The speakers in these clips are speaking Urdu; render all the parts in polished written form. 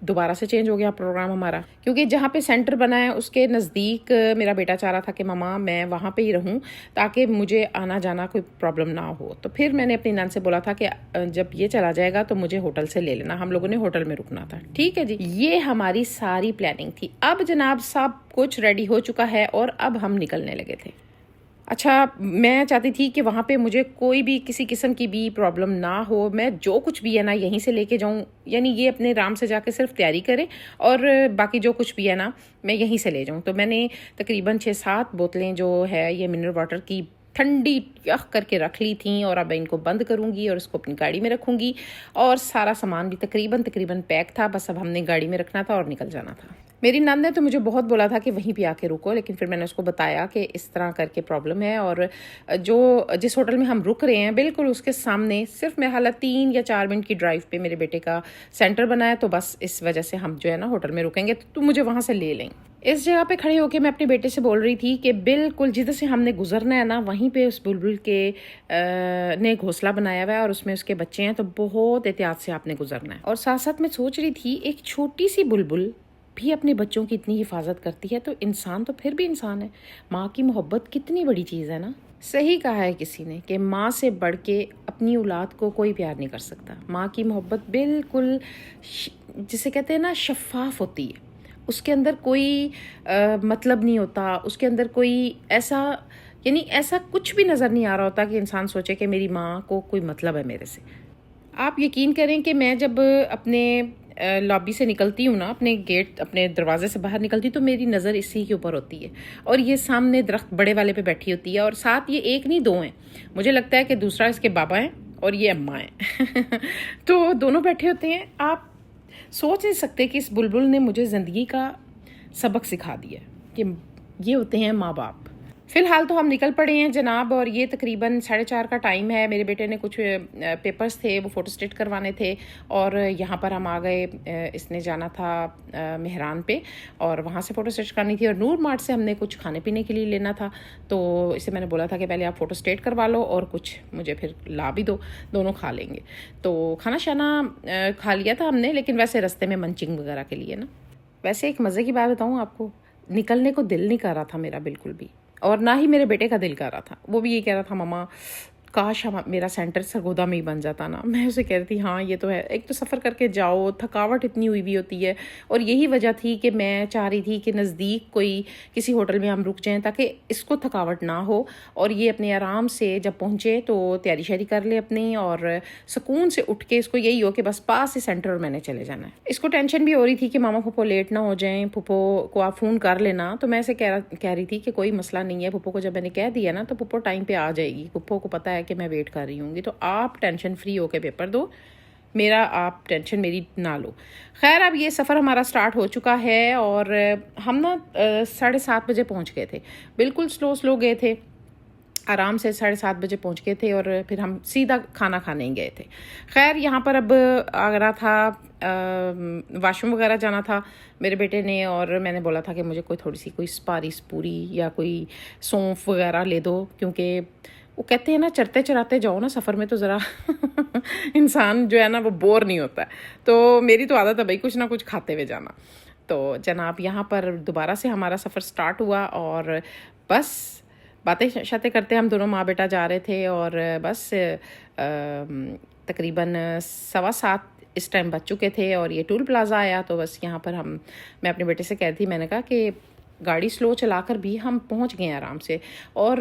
دوبارہ سے چینج ہو گیا پروگرام ہمارا، کیونکہ جہاں پہ سینٹر بنا ہے اس کے نزدیک میرا بیٹا چاہ رہا تھا کہ ماما میں وہاں پہ ہی رہوں تاکہ مجھے آنا جانا کوئی پرابلم نہ ہو. تو پھر میں نے اپنی نان سے بولا تھا کہ جب یہ چلا جائے گا تو مجھے ہوٹل سے لے لینا، ہم لوگوں نے ہوٹل میں رکنا تھا. ٹھیک ہے جی، یہ ہماری ساری پلاننگ تھی. اب جناب سب کچھ ریڈی ہو چکا ہے اور اب ہم نکلنے لگے تھے. اچھا، میں چاہتی تھی کہ وہاں پہ مجھے کوئی بھی کسی قسم کی بھی پرابلم نہ ہو، میں جو کچھ بھی ہے نا یہیں سے لے کے جاؤں، یعنی یہ اپنے آرام سے جا کے صرف تیاری کریں اور باقی جو کچھ بھی ہے نا میں یہیں سے لے جاؤں. تو میں نے تقریباً 6-7 بوتلیں جو ہے یہ منرل واٹر کی ٹھنڈی یخ کر کے رکھ لی تھیں، اور اب ان کو بند کروں گی اور اس کو اپنی گاڑی میں رکھوں گی. اور سارا سامان بھی تقریباً پیک تھا، بس اب ہم نے گاڑی میں رکھنا تھا اور نکل جانا تھا. میری نند نے تو مجھے بہت بولا تھا کہ وہیں پہ آ کے رکو، لیکن پھر میں نے اس کو بتایا کہ اس طرح کر کے پرابلم ہے، اور جس ہوٹل میں ہم رک رہے ہیں بالکل اس کے سامنے صرف میرا حالت 3 یا 4 منٹ کی ڈرائیو پہ میرے بیٹے کا سینٹر بنا ہے. تو بس اس وجہ سے ہم جو ہے نا ہوٹل میں رکیں گے، تو مجھے وہاں سے لے لیں. اس جگہ پہ کھڑے ہو کے میں اپنے بیٹے سے بول رہی تھی کہ بالکل جدھر سے ہم نے گزرنا ہے نا وہیں پہ اس بلبل کے نے گھونسلہ بنایا ہوا ہے اور اس میں اس کے بچے ہیں، تو بہت احتیاط سے آپ نے گزرنا ہے. اور ساتھ ساتھ میں سوچ رہی تھی ایک چھوٹی سی بلبل بھی اپنے بچوں کی اتنی حفاظت کرتی ہے، تو انسان تو پھر بھی انسان ہے. ماں کی محبت کتنی بڑی چیز ہے نا. صحیح کہا ہے کسی نے کہ ماں سے بڑھ کے اپنی اولاد کو کوئی پیار نہیں کر سکتا. ماں کی محبت بالکل جسے کہتے ہیں نا شفاف ہوتی ہے، اس کے اندر کوئی مطلب نہیں ہوتا، اس کے اندر کوئی ایسا کچھ بھی نظر نہیں آ رہا ہوتا کہ انسان سوچے کہ میری ماں کو کوئی مطلب ہے میرے سے. آپ یقین کریں کہ میں جب اپنے لابی سے نکلتی ہوں نا، اپنے دروازے سے باہر نکلتی تو میری نظر اسی کے اوپر ہوتی ہے، اور یہ سامنے درخت بڑے والے پہ بیٹھی ہوتی ہے، اور ساتھ یہ ایک نہیں 2 ہیں. مجھے لگتا ہے کہ دوسرا اس کے بابا ہیں اور یہ اماں ہیں. تو دونوں بیٹھے ہوتے ہیں. آپ سوچ نہیں سکتے کہ اس بلبل نے مجھے زندگی کا سبق سکھا دیا کہ یہ ہوتے ہیں ماں باپ. فی الحال تو ہم نکل پڑے ہیں جناب، اور یہ تقریباً 4:30 کا ٹائم ہے. میرے بیٹے نے کچھ پیپرز تھے وہ فوٹو اسٹیٹ کروانے تھے، اور یہاں پر ہم آ گئے. اس نے جانا تھا مہران پہ اور وہاں سے فوٹو اسٹیٹ کرانی تھی، اور نور مارٹ سے ہم نے کچھ کھانے پینے کے لیے لینا تھا. تو اسے میں نے بولا تھا کہ پہلے آپ فوٹو اسٹیٹ کروا لو اور کچھ مجھے پھر لا بھی دو، دونوں کھا لیں گے. تو کھانا شانا کھا لیا تھا ہم نے، لیکن ویسے رستے میں منچنگ وغیرہ کے لیے نا. ویسے ایک مزے کی بات بتاؤں آپ کو، نکلنے کو دل نہیں کر رہا تھا میرا بالکل بھی، اور نہ ہی میرے بیٹے کا دل کر رہا تھا. وہ بھی یہ کہہ رہا تھا ماما کاش میرا سینٹر سرگودا میں ہی بن جاتا نا. میں اسے کہہ رہی تھی ہاں یہ تو ہے، ایک تو سفر کر کے جاؤ، تھکاوٹ اتنی ہوئی ہوتی ہے، اور یہی وجہ تھی کہ میں چاہ رہی تھی کہ نزدیک کوئی کسی ہوٹل میں ہم رک جائیں تاکہ اس کو تھکاوٹ نہ ہو، اور یہ اپنے آرام سے جب پہنچے تو تیاری شیاری کر لے اپنی، اور سکون سے اٹھ کے اس کو یہی ہو کہ بس پاس ہی سینٹر اور میں نے چلے جانا ہے. اس کو ٹینشن بھی ہو رہی تھی کہ ماما پھپھو لیٹ نہ ہو جائیں، پھپھو کو آپ فون کر لینا. تو میں اسے کہہ رہی تھی کہ کوئی مسئلہ نہیں ہے، پھپھو کو جب میں نے کہہ دیا نا تو پھپھو ٹائم پہ آ جائے گی. پھپھو کو پتہ ہے کہ میں ویٹ کر رہی ہوں گی، تو آپ ٹینشن فری ہو کے پیپر دو، آپ ٹینشن میری نہ لو. خیر اب یہ سفر ہمارا سٹارٹ ہو چکا ہے، اور ہم نا 7:30 بجے پہنچ گئے تھے. بالکل سلو گئے تھے، آرام سے 7:30 بجے پہنچ گئے تھے، اور پھر ہم سیدھا کھانا کھانے ہی گئے تھے. خیر یہاں پر اب آ رہا تھا واش روم وغیرہ جانا تھا میرے بیٹے نے، اور میں نے بولا تھا کہ مجھے کوئی سپاری پوری یا کوئی سونف وغیرہ لے دو، کیونکہ وہ کہتے ہیں نا چرتے چراتے جاؤ نا سفر میں تو ذرا انسان جو ہے نا وہ بور نہیں ہوتا ہے. تو میری تو عادت ہے بھائی کچھ نہ کچھ کھاتے ہوئے جانا. تو جناب یہاں پر دوبارہ سے ہمارا سفر سٹارٹ ہوا، اور بس باتیں شاتیں کرتے ہم دونوں ماں بیٹا جا رہے تھے، اور بس تقریباً 7:15 اس ٹائم بچ چکے تھے، اور یہ ٹول پلازا آیا. تو بس یہاں پر میں اپنے بیٹے سے کہہ رہی تھی، میں نے کہا کہ گاڑی سلو چلا کر بھی ہم پہنچ گئے ہیں آرام سے. اور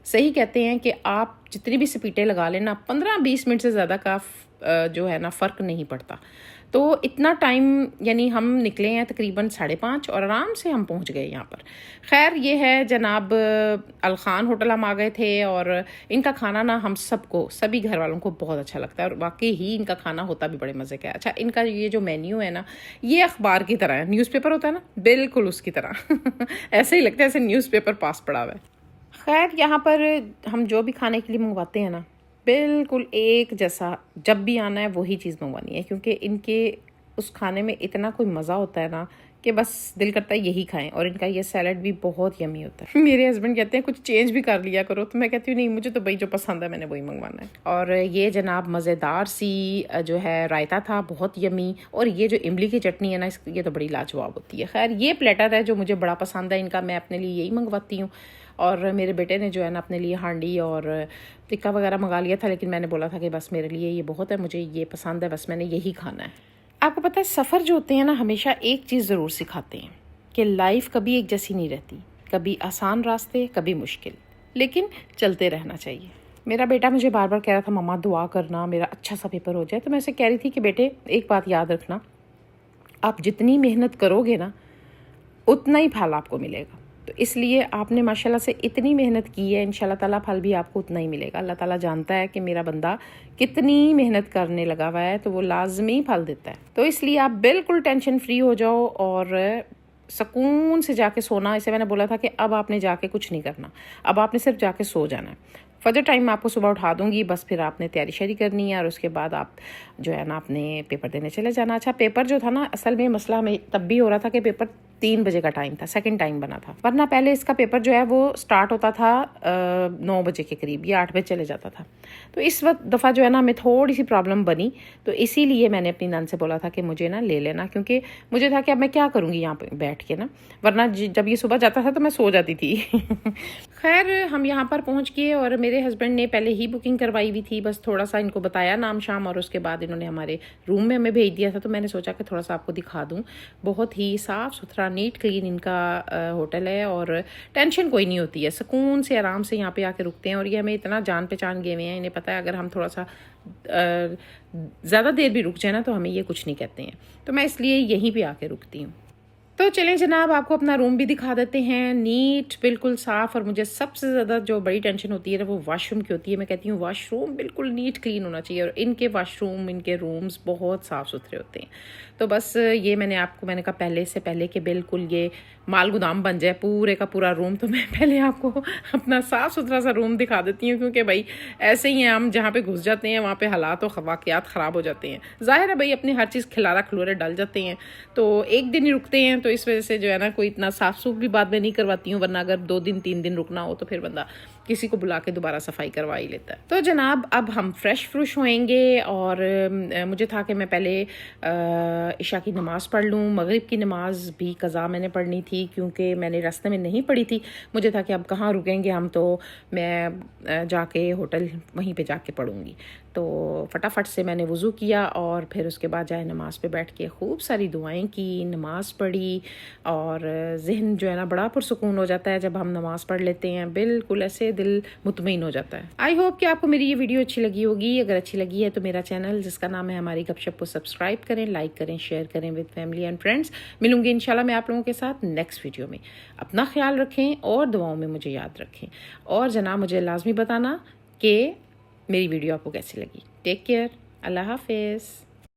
صحیح کہتے ہیں کہ آپ جتنی بھی سپیٹیں لگا لینا 15-20 منٹ سے زیادہ کا جو ہے نا فرق نہیں پڑتا. تو اتنا ٹائم یعنی ہم نکلے ہیں تقریباً 5:30 اور آرام سے ہم پہنچ گئے یہاں پر. خیر یہ ہے جناب الخان ہوٹل ہم آ گئے تھے، اور ان کا کھانا نا ہم سبھی گھر والوں کو بہت اچھا لگتا ہے، اور واقعی ہی ان کا کھانا ہوتا بھی بڑے مزے کا ہے. اچھا ان کا یہ جو مینیو ہے نا یہ اخبار کی طرح ہے، نیوز پیپر ہوتا ہے نا بالکل اس کی طرح ایسے ہی لگتا ہے ایسے نیوز پیپر پاس پڑا ہوا ہے. خیر یہاں پر ہم جو بھی کھانے کے لیے منگواتے ہیں نا بالکل ایک جیسا جب بھی آنا ہے وہی چیز منگوانی ہے، کیونکہ ان کے اس کھانے میں اتنا کوئی مزہ ہوتا ہے نا کہ بس دل کرتا ہے یہی کھائیں. اور ان کا یہ سیلڈ بھی بہت یمی ہوتا ہے. میرے ہسبینڈ کہتے ہیں کچھ چینج بھی کر لیا کرو, تو میں کہتی ہوں نہیں, مجھے تو بھائی جو پسند ہے میں نے وہی منگوانا ہے. اور یہ جناب مزیدار سی جو ہے رائتا تھا, بہت یمی. اور یہ جو املی کی چٹنی ہے نا, یہ تو بڑی لاجواب ہوتی ہے. خیر یہ پلیٹر ہے جو مجھے بڑا پسند ہے ان کا, میں اپنے لیے یہی منگواتی ہوں. اور میرے بیٹے نے جو ہے نا اپنے لیے ہانڈی اور ٹکا وغیرہ منگا لیا تھا, لیکن میں نے بولا تھا کہ بس میرے لیے یہ بہت ہے, مجھے یہ پسند ہے, بس میں نے یہی کھانا ہے. آپ کو پتہ ہے سفر جو ہوتے ہیں نا ہمیشہ ایک چیز ضرور سکھاتے ہیں کہ لائف کبھی ایک جیسی نہیں رہتی, کبھی آسان راستے, کبھی مشکل, لیکن چلتے رہنا چاہیے. میرا بیٹا مجھے بار بار کہہ رہا تھا مما دعا کرنا میرا اچھا سا پیپر ہو جائے. تو میں اسے کہہ رہی تھی کہ بیٹے ایک بات یاد رکھنا, آپ جتنی محنت کرو گے نا اتنا ہی پھل آپ کو ملے گا. تو اس لیے آپ نے ماشاءاللہ سے اتنی محنت کی ہے, انشاءاللہ تعالیٰ پھل بھی آپ کو اتنا ہی ملے گا. اللہ تعالیٰ جانتا ہے کہ میرا بندہ کتنی محنت کرنے لگا ہوا ہے, تو وہ لازمی پھل دیتا ہے. تو اس لیے آپ بالکل ٹینشن فری ہو جاؤ اور سکون سے جا کے سونا. اسے میں نے بولا تھا کہ اب آپ نے جا کے کچھ نہیں کرنا, اب آپ نے صرف جا کے سو جانا ہے. فجر ٹائم میں آپ کو صبح اٹھا دوں گی, بس پھر آپ نے تیاری شیاری کرنی ہے اور اس کے بعد آپ جو ہے نا اپنے پیپر دینے چلے جانا. اچھا پیپر جو تھا نا, اصل میں مسئلہ ہمیں تب بھی ہو رہا تھا کہ پیپر 3 بجے کا ٹائم تھا, سیکنڈ ٹائم بنا تھا, ورنہ پہلے اس کا پیپر جو ہے وہ سٹارٹ ہوتا تھا 9 بجے کے قریب یا 8 بجے چلے جاتا تھا. تو اس وقت دفعہ جو ہے نا ہمیں تھوڑی سی پرابلم بنی, تو اسی لیے میں نے اپنی نان سے بولا تھا کہ مجھے نا لے لینا, کیونکہ مجھے تھا کہ اب میں کیا کروں گی یہاں پہ بیٹھ کے نا, ورنہ جب یہ صبح جاتا تھا تو میں سو جاتی تھی. خیر ہم یہاں پر پہنچ گئے اور میرے ہسبینڈ نے پہلے ہی بکنگ کروائی ہوئی تھی, بس تھوڑا سا ان کو بتایا نام شام, اور اس کے بعد انہوں نے ہمارے روم میں ہمیں بھیج دیا تھا. تو میں نے سوچا کہ تھوڑا سا آپ کو دکھا دوں. بہت ہی صاف ستھرا نیٹ کلین ان کا ہوٹل ہے, اور ٹینشن کوئی نہیں ہوتی ہے, سکون سے آرام سے یہاں پہ آ کے رکتے ہیں. اور یہ ہمیں اتنا جان پہچان گئے ہوئے ہیں, انہیں پتہ ہے اگر ہم تھوڑا سا زیادہ دیر بھی رک جائے نا تو ہمیں یہ کچھ نہیں کہتے ہیں, تو میں اس لیے یہیں پہ آ کے رکتی ہوں. تو چلیں جناب آپ کو اپنا روم بھی دکھا دیتے ہیں, نیٹ بالکل صاف. اور مجھے سب سے زیادہ جو بڑی ٹینشن ہوتی ہے وہ واش روم کی ہوتی ہے. میں کہتی ہوں واش روم بالکل نیٹ کلین ہونا چاہیے, اور ان کے واش روم ان کے رومز بہت صاف ستھرے ہوتے ہیں. تو بس یہ میں نے کہا پہلے سے پہلے کہ بالکل یہ مال گودام بن جائے پورے کا پورا روم, تو میں پہلے آپ کو اپنا صاف ستھرا سا روم دکھا دیتی ہوں, کیونکہ بھائی ایسے ہی ہیں ہم, جہاں پہ گھس جاتے ہیں وہاں پہ حالات و واقعات خراب ہو جاتے ہیں. ظاہر ہے بھائی اپنی ہر چیز کھلارا کھلورے ڈال جاتے ہیں, تو ایک دن ہی رکتے ہیں, تو اس وجہ سے جو ہے نا کوئی اتنا صاف سوف بھی بعد میں نہیں کرواتی ہوں, ورنہ اگر 2 دن 3 دن رکنا ہو تو پھر بندہ کسی کو بلا کے دوبارہ صفائی کروا ہی لیتا ہے. تو جناب اب ہم فریش ہوئیں گے, اور مجھے تھا کہ میں پہلے عشاء کی نماز پڑھ لوں. مغرب کی نماز بھی قضا میں نے پڑھنی تھی, کیونکہ میں نے راستے میں نہیں پڑھی تھی. مجھے تھا کہ اب کہاں رکیں گے ہم, تو میں جا کے ہوٹل وہیں پہ جا کے پڑھوں گی. تو فٹافٹ سے میں نے وضو کیا, اور پھر اس کے بعد جائے نماز پہ بیٹھ کے خوب ساری دعائیں کی, نماز پڑھی. اور ذہن جو ہے نا بڑا پرسکون ہو جاتا ہے جب ہم نماز پڑھ لیتے ہیں, بالکل ایسے دل مطمئن ہو جاتا ہے. آئی ہوپ کہ آپ کو میری یہ ویڈیو اچھی لگی ہوگی. اگر اچھی لگی ہے تو میرا چینل جس کا نام ہے ہماری گپ شپ کو سبسکرائب کریں, لائک کریں, شیئر کریں ود فیملی اینڈ فرینڈس. ملوں گی انشاءاللہ میں آپ لوگوں کے ساتھ نیکسٹ ویڈیو میں. اپنا خیال رکھیں اور دعاؤں میں مجھے یاد رکھیں, اور جناب مجھے لازمی بتانا کہ میری ویڈیو آپ کو کیسی لگی. ٹیک کیئر, اللہ حافظ.